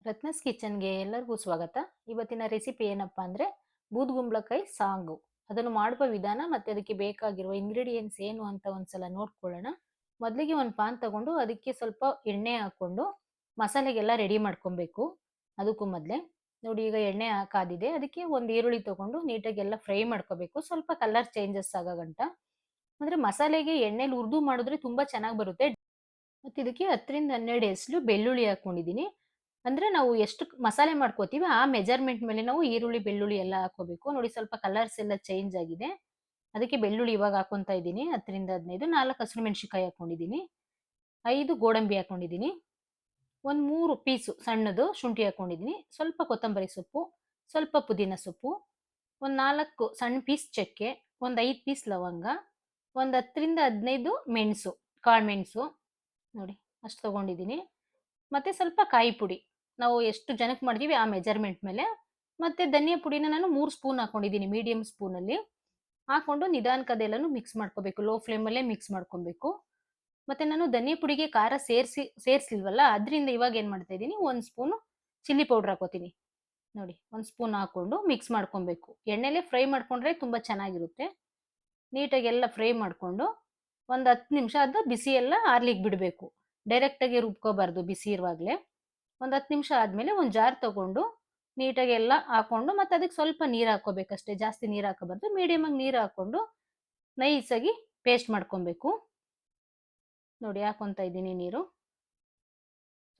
ರತ್ನಸ್ ಕಿಚನ್ಗೆ ಎಲ್ಲರಿಗೂ ಸ್ವಾಗತ. ಇವತ್ತಿನ ರೆಸಿಪಿ ಏನಪ್ಪಾ ಅಂದ್ರೆ ಬೂದ್ಗುಂಬಳಕಾಯಿ ಸಾಂಗು. ಅದನ್ನು ಮಾಡುವ ವಿಧಾನ ಮತ್ತೆ ಅದಕ್ಕೆ ಬೇಕಾಗಿರುವ ಇಂಗ್ರೀಡಿಯೆಂಟ್ಸ್ ಏನು ಅಂತ ಒಂದ್ಸಲ ನೋಡ್ಕೊಳ್ಳೋಣ. ಮೊದಲಿಗೆ ಒಂದು ಪಾನ್ ತಗೊಂಡು ಅದಕ್ಕೆ ಸ್ವಲ್ಪ ಎಣ್ಣೆ ಹಾಕೊಂಡು ಮಸಾಲೆಗೆಲ್ಲ ರೆಡಿ ಮಾಡ್ಕೊಬೇಕು. ಅದಕ್ಕೂ ಮೊದಲೇ ನೋಡಿ, ಈಗ ಎಣ್ಣೆ ಕಾದಿದೆ, ಅದಕ್ಕೆ ಒಂದು ಈರುಳ್ಳಿ ತಗೊಂಡು ನೀಟಾಗಿ ಎಲ್ಲ ಫ್ರೈ ಮಾಡ್ಕೋಬೇಕು, ಸ್ವಲ್ಪ ಕಲರ್ ಚೇಂಜಸ್ ಆಗೋ ಗಂಟ. ಅಂದ್ರೆ ಮಸಾಲೆಗೆ ಎಣ್ಣೆಲಿ ಹುರಿದು ಮಾಡಿದ್ರೆ ತುಂಬಾ ಚೆನ್ನಾಗಿ ಬರುತ್ತೆ. ಮತ್ತೆ ಇದಕ್ಕೆ 10ರಿಂದ 12 ಎಸಳು ಬೆಳ್ಳುಳ್ಳಿ ಹಾಕೊಂಡಿದೀನಿ. ಅಂದ್ರೆ ನಾವು ಎಷ್ಟು ಮಸಾಲೆ ಮಾಡ್ಕೋತೀವಿ ಆ ಮೆಜರ್ಮೆಂಟ್ ಮೇಲೆ ನಾವು ಈರುಳ್ಳಿ ಬೆಳ್ಳುಳ್ಳಿ ಎಲ್ಲ ಹಾಕೋಬೇಕು. ನೋಡಿ, ಸ್ವಲ್ಪ ಕಲರ್ಸ್ ಎಲ್ಲ ಚೇಂಜ್ ಆಗಿದೆ, ಅದಕ್ಕೆ ಬೆಳ್ಳುಳ್ಳಿ ಇವಾಗ ಹಾಕೊಂತಾ ಇದ್ದೀನಿ. 10ರಿಂದ 15, 4 ಹಸಿರು ಮೆಣಸಿನಕಾಯಿ ಹಾಕೊಂಡಿದ್ದೀನಿ, 5 ಗೋಡಂಬಿ ಹಾಕೊಂಡಿದ್ದೀನಿ, ಒಂದ್ 3 ಪೀಸು ಸಣ್ಣದು ಶುಂಠಿ ಹಾಕೊಂಡಿದ್ದೀನಿ, ಸ್ವಲ್ಪ ಕೊತ್ತಂಬರಿ ಸೊಪ್ಪು, ಸ್ವಲ್ಪ ಪುದೀನ ಸೊಪ್ಪು, ಒಂದ್ 4 ಸಣ್ಣ ಪೀಸ್ ಚಕ್ಕೆ, ಒಂದ್ 5 ಪೀಸ್ ಲವಂಗ, ಒಂದ್ 10ರಿಂದ 15 ಮೆಣಸು, ಕಾಳು ಮೆಣಸು. ನೋಡಿ, ಅಷ್ಟು ತಗೊಂಡಿದ್ದೀನಿ. ಮತ್ತೆ ಸ್ವಲ್ಪ ಕಾಯಿ ಪುಡಿ, ನಾವು ಎಷ್ಟು ಜನಕ್ಕೆ ಮಾಡ್ತೀವಿ ಆ ಮೆಜರ್ಮೆಂಟ್ ಮೇಲೆ. ಮತ್ತೆ ಧನಿಯಾ ಪುಡಿನ ನಾನು 3 ಸ್ಪೂನ್ ಹಾಕೊಂಡಿದ್ದೀನಿ, ಮೀಡಿಯಂ ಸ್ಪೂನ್ ಅಲ್ಲಿ ಹಾಕೊಂಡು ನಿಧಾನಕ್ಕೆ ಅದೆಲ್ಲನೂ ಮಿಕ್ಸ್ ಮಾಡ್ಕೋಬೇಕು. ಲೋ ಫ್ಲೇಮ್ ಅಲ್ಲೇ ಮಿಕ್ಸ್ ಮಾಡ್ಕೊಬೇಕು. ಮತ್ತೆ ನಾನು ಧನಿಯಾ ಪುಡಿಗೆ ಖಾರ ಸೇರ್ಸಿಲ್ವಲ್ಲ, ಅದರಿಂದ ಇವಾಗ ಏನ್ ಮಾಡ್ತಾ ಇದ್ದೀನಿ, 1 ಸ್ಪೂನ್ ಚಿಲ್ಲಿ ಪೌಡರ್ ಹಾಕೋತೀನಿ. ನೋಡಿ, 1 ಸ್ಪೂನ್ ಹಾಕೊಂಡು ಮಿಕ್ಸ್ ಮಾಡ್ಕೊಬೇಕು. ಎಣ್ಣೆಲೆ ಫ್ರೈ ಮಾಡ್ಕೊಂಡ್ರೆ ತುಂಬಾ ಚೆನ್ನಾಗಿರುತ್ತೆ. ನೀಟಾಗಿ ಎಲ್ಲ ಫ್ರೈ ಮಾಡ್ಕೊಂಡು ಒಂದ್ 10 ನಿಮಿಷ ಅದು ಬಿಸಿ ಎಲ್ಲ ಆರ್ಲಿಕ್ಕೆ ಬಿಡಬೇಕು. ಡೈರೆಕ್ಟ್ ಆಗಿ ರುಬ್ಕೋಬಾರ್ದು, ಬಿಸಿ ಇರುವಾಗ್ಲೇ. ಒಂದ್ 10 ನಿಮಿಷ ಆದ್ಮೇಲೆ ಒಂದ್ ಜಾರ್ ತಗೊಂಡು ನೀಟಾಗಿ ಎಲ್ಲ ಹಾಕೊಂಡು ಮತ್ತೆ ಅದಕ್ಕೆ ಸ್ವಲ್ಪ ನೀರ್ ಹಾಕೋಬೇಕಷ್ಟೇ, ಜಾಸ್ತಿ ನೀರ್ ಹಾಕಬಾರ್ದು. ಮೀಡಿಯಂ ಆಗಿ ನೀರ್ ಹಾಕೊಂಡು ನೈಸ್ ಆಗಿ ಪೇಸ್ಟ್ ಮಾಡ್ಕೊಬೇಕು. ನೋಡಿ, ಹಾಕೊಂತ ಇದ್ದೀನಿ ನೀರು,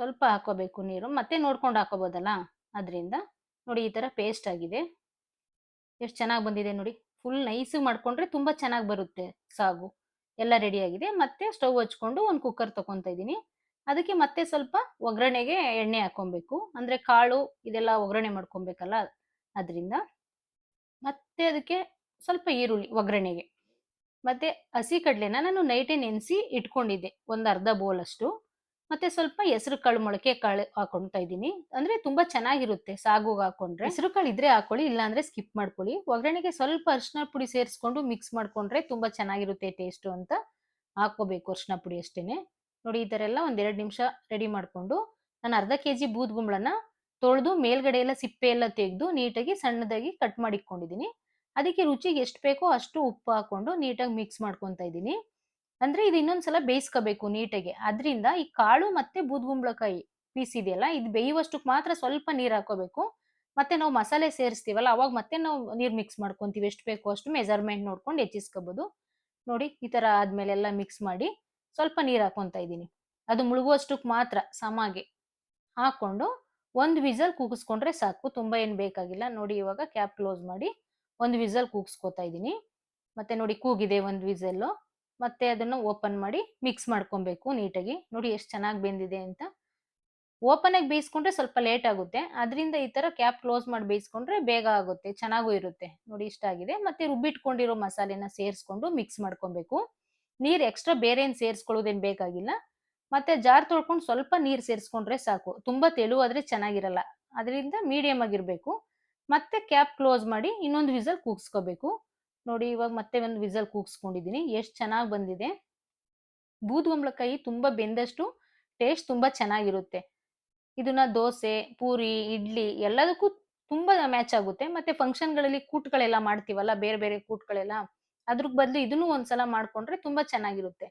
ಸ್ವಲ್ಪ ಹಾಕೋಬೇಕು ನೀರು, ಮತ್ತೆ ನೋಡ್ಕೊಂಡು ಹಾಕೋಬೋದಲ್ಲ, ಅದರಿಂದ. ನೋಡಿ, ಈ ತರ ಪೇಸ್ಟ್ ಆಗಿದೆ, ಎಷ್ಟು ಚೆನ್ನಾಗಿ ಬಂದಿದೆ ನೋಡಿ. ಫುಲ್ ನೈಸ್ ಮಾಡ್ಕೊಂಡ್ರೆ ತುಂಬಾ ಚೆನ್ನಾಗಿ ಬರುತ್ತೆ ಸಾಗು. ಎಲ್ಲ ರೆಡಿ ಆಗಿದೆ. ಮತ್ತೆ ಸ್ಟವ್ ಹಚ್ಕೊಂಡು ಒಂದು ಕುಕ್ಕರ್ ತಗೊಂತ ಇದ್ದೀನಿ. ಅದಕ್ಕೆ ಮತ್ತೆ ಸ್ವಲ್ಪ ಒಗ್ಗರಣೆಗೆ ಎಣ್ಣೆ ಹಾಕೊಬೇಕು, ಅಂದ್ರೆ ಕಾಳು ಇದೆಲ್ಲ ಒಗ್ಗರಣೆ ಮಾಡ್ಕೊಬೇಕಲ್ಲ, ಅದರಿಂದ. ಮತ್ತೆ ಅದಕ್ಕೆ ಸ್ವಲ್ಪ ಈರುಳ್ಳಿ ಒಗ್ಗರಣೆಗೆ, ಮತ್ತೆ ಹಸಿ ಕಡ್ಲೆನ ನಾನು ನೈಟೇ ನೆನೆಸಿ ಇಟ್ಕೊಂಡಿದ್ದೆ, ಒಂದು ಅರ್ಧ ಬೋಲ್ ಅಷ್ಟು. ಮತ್ತೆ ಸ್ವಲ್ಪ ಹೆಸರು ಕಾಳು, ಮೊಳಕೆ ಕಾಳು ಹಾಕೊಂತಾ ಇದ್ದೀನಿ. ಅಂದ್ರೆ ತುಂಬಾ ಚೆನ್ನಾಗಿರುತ್ತೆ ಸಾಗುಗೆ ಹಾಕೊಂಡ್ರೆ. ಹೆಸರು ಕಾಳು ಇದ್ರೆ ಹಾಕೊಳ್ಳಿ, ಇಲ್ಲ ಅಂದ್ರೆ ಸ್ಕಿಪ್ ಮಾಡ್ಕೊಳ್ಳಿ. ಒಗ್ಗರಣೆಗೆ ಸ್ವಲ್ಪ ಅರಿಶಿನ ಪುಡಿ ಸೇರಿಸ್ಕೊಂಡು ಮಿಕ್ಸ್ ಮಾಡ್ಕೊಂಡ್ರೆ ತುಂಬಾ ಚೆನ್ನಾಗಿರುತ್ತೆ ಟೇಸ್ಟ್ ಅಂತ ಹಾಕೋಬೇಕು, ಅರಿಶಿನ ಪುಡಿ ಅಷ್ಟೇನೆ. ನೋಡಿ, ಈ ತರ ಎಲ್ಲ ಒಂದ್ 2 ನಿಮಿಷ ರೆಡಿ ಮಾಡ್ಕೊಂಡು ನಾನು ಅರ್ಧ ಕೆಜಿ ಬೂದ್ಗುಂಬಳನ ತೊಳೆದು ಮೇಲ್ಗಡೆ ಎಲ್ಲ ಸಿಪ್ಪೆ ಎಲ್ಲ ತೆಗೆದು ನೀಟಾಗಿ ಸಣ್ಣದಾಗಿ ಕಟ್ ಮಾಡಿ ಇಟ್ಕೊಂಡಿದ್ದೀನಿ. ಅದಕ್ಕೆ ರುಚಿಗೆ ಎಷ್ಟು ಬೇಕೋ ಅಷ್ಟು ಉಪ್ಪು ಹಾಕೊಂಡು ನೀಟಾಗಿ ಮಿಕ್ಸ್ ಮಾಡ್ಕೊಂತ ಇದ್ದೀನಿ. ಅಂದ್ರೆ ಇದು ಇನ್ನೊಂದ್ಸಲ ಬೇಯಿಸ್ಕೋಬೇಕು ನೀಟಾಗಿ. ಅದ್ರಿಂದ ಈ ಕಾಳು ಮತ್ತೆ ಬೂದ್ಗುಂಬಳಕಾಯಿ ಪೀಸ್ ಇದೆಯಲ್ಲ, ಇದು ಬೇಯುವಷ್ಟಕ್ಕೆ ಮಾತ್ರ ಸ್ವಲ್ಪ ನೀರ್ ಹಾಕೋಬೇಕು. ಮತ್ತೆ ನಾವು ಮಸಾಲೆ ಸೇರಿಸ್ತೀವಲ್ಲ, ಅವಾಗ ಮತ್ತೆ ನಾವು ನೀರ್ ಮಿಕ್ಸ್ ಮಾಡ್ಕೊಂತೀವಿ, ಎಷ್ಟು ಬೇಕೋ ಅಷ್ಟು ಮೆಜರ್ಮೆಂಟ್ ನೋಡ್ಕೊಂಡು ಹೆಚ್ಚಿಸ್ಕೋಬಹುದು. ನೋಡಿ, ಈ ತರ ಆದ್ಮೇಲೆ ಎಲ್ಲ ಮಿಕ್ಸ್ ಮಾಡಿ ಸ್ವಲ್ಪ ನೀರ್ ಹಾಕೊಂತ ಇದ್ದೀನಿ. ಅದು ಮುಳುಗುವಷ್ಟಕ್ಕೆ ಮಾತ್ರ ಸಮಾಗೆ ಹಾಕೊಂಡು ಒಂದು ವಿಸಲ್ ಕೂಗಿಸ್ಕೊಂಡ್ರೆ ಸಾಕು, ತುಂಬಾ ಏನ್ ಬೇಕಾಗಿಲ್ಲ. ನೋಡಿ, ಇವಾಗ ಕ್ಯಾಪ್ ಕ್ಲೋಸ್ ಮಾಡಿ ಒಂದು ವಿಸಲ್ ಕೂಗಿಸ್ಕೊತಾ ಇದ್ದೀನಿ. ಮತ್ತೆ ನೋಡಿ, ಕೂಗಿದೆ ಒಂದು ವಿಸಲ್. ಮತ್ತೆ ಅದನ್ನ ಓಪನ್ ಮಾಡಿ ಮಿಕ್ಸ್ ಮಾಡ್ಕೊಬೇಕು ನೀಟಾಗಿ. ನೋಡಿ, ಎಷ್ಟು ಚೆನ್ನಾಗಿ ಬೆಂದಿದೆ ಅಂತ. ಓಪನ್ ಆಗಿ ಬೇಯಿಸ್ಕೊಂಡ್ರೆ ಸ್ವಲ್ಪ ಲೇಟ್ ಆಗುತ್ತೆ, ಅದರಿಂದ ಈ ತರ ಕ್ಯಾಪ್ ಕ್ಲೋಸ್ ಮಾಡಿ ಬೇಯಿಸ್ಕೊಂಡ್ರೆ ಬೇಗ ಆಗುತ್ತೆ, ಚೆನ್ನಾಗೂ ಇರುತ್ತೆ. ನೋಡಿ, ಇಷ್ಟ ಆಗಿದೆ. ಮತ್ತೆ ರುಬ್ಬಿಟ್ಕೊಂಡಿರೋ ಮಸಾಲೆನ ಸೇರಿಸ್ಕೊಂಡು ಮಿಕ್ಸ್ ಮಾಡ್ಕೊಬೇಕು. ನೀರ್ ಎಕ್ಸ್ಟ್ರಾ ಬೇರೆ ಏನ್ ಸೇರಿಸ್ಕೊಳ್ಳೋದೇನ್ ಬೇಕಾಗಿಲ್ಲ. ಮತ್ತೆ ಜಾರ್ ತೊಳ್ಕೊಂಡು ಸ್ವಲ್ಪ ನೀರ್ ಸೇರಿಸ್ಕೊಂಡ್ರೆ ಸಾಕು, ತುಂಬಾ ತೆಳುವಾದ್ರೆ ಚೆನ್ನಾಗಿರಲ್ಲ, ಅದರಿಂದ ಮೀಡಿಯಂ ಆಗಿರ್ಬೇಕು. ಮತ್ತೆ ಕ್ಯಾಪ್ ಕ್ಲೋಸ್ ಮಾಡಿ ಇನ್ನೊಂದು ವಿಸಲ್ ಕೂಗ್ಸ್ಕೋಬೇಕು. ನೋಡಿ, ಇವಾಗ ಮತ್ತೆ ಒಂದು ವಿಸಲ್ ಕೂಗ್ಸ್ಕೊಂಡಿದೀನಿ, ಎಷ್ಟು ಚೆನ್ನಾಗಿ ಬಂದಿದೆ. ಬೂದ್ಗುಂಬಳಕಾಯಿ ತುಂಬಾ ಬೆಂದಷ್ಟು ಟೇಸ್ಟ್ ತುಂಬಾ ಚೆನ್ನಾಗಿರುತ್ತೆ. ಇದನ್ನ ದೋಸೆ, ಪೂರಿ, ಇಡ್ಲಿ ಎಲ್ಲದಕ್ಕೂ ತುಂಬಾ ಮ್ಯಾಚ್ ಆಗುತ್ತೆ. ಮತ್ತೆ ಫಂಕ್ಷನ್ಗಳಲ್ಲಿ ಕೂಟ್ಗಳೆಲ್ಲ ಮಾಡ್ತೀವಲ್ಲ, ಬೇರೆ ಬೇರೆ ಕೂಟ್ಗಳೆಲ್ಲ, ಅದ್ರ ಬದಲು ಇದನ್ನು ಒಂದ್ಸಲ ಮಾಡ್ಕೊಂಡ್ರೆ ತುಂಬಾ ಚೆನ್ನಾಗಿರುತ್ತೆ.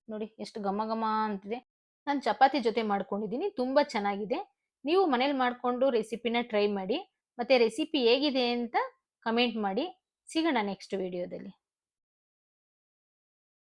ನೋಡಿ, ಎಷ್ಟು ಘಮ ಘಮ ಅಂತಿದೆ. ನಾನು ಚಪಾತಿ ಜೊತೆ ಮಾಡ್ಕೊಂಡಿದ್ದೀನಿ, ತುಂಬಾ ಚೆನ್ನಾಗಿದೆ. ನೀವು ಮನೇಲಿ ಮಾಡ್ಕೊಂಡು ರೆಸಿಪಿನ ಟ್ರೈ ಮಾಡಿ. ಮತ್ತೆ ರೆಸಿಪಿ ಹೇಗಿದೆ ಅಂತ ಕಮೆಂಟ್ ಮಾಡಿ. ಸಿಗೋಣ ನೆಕ್ಸ್ಟ್ ವಿಡಿಯೋದಲ್ಲಿ.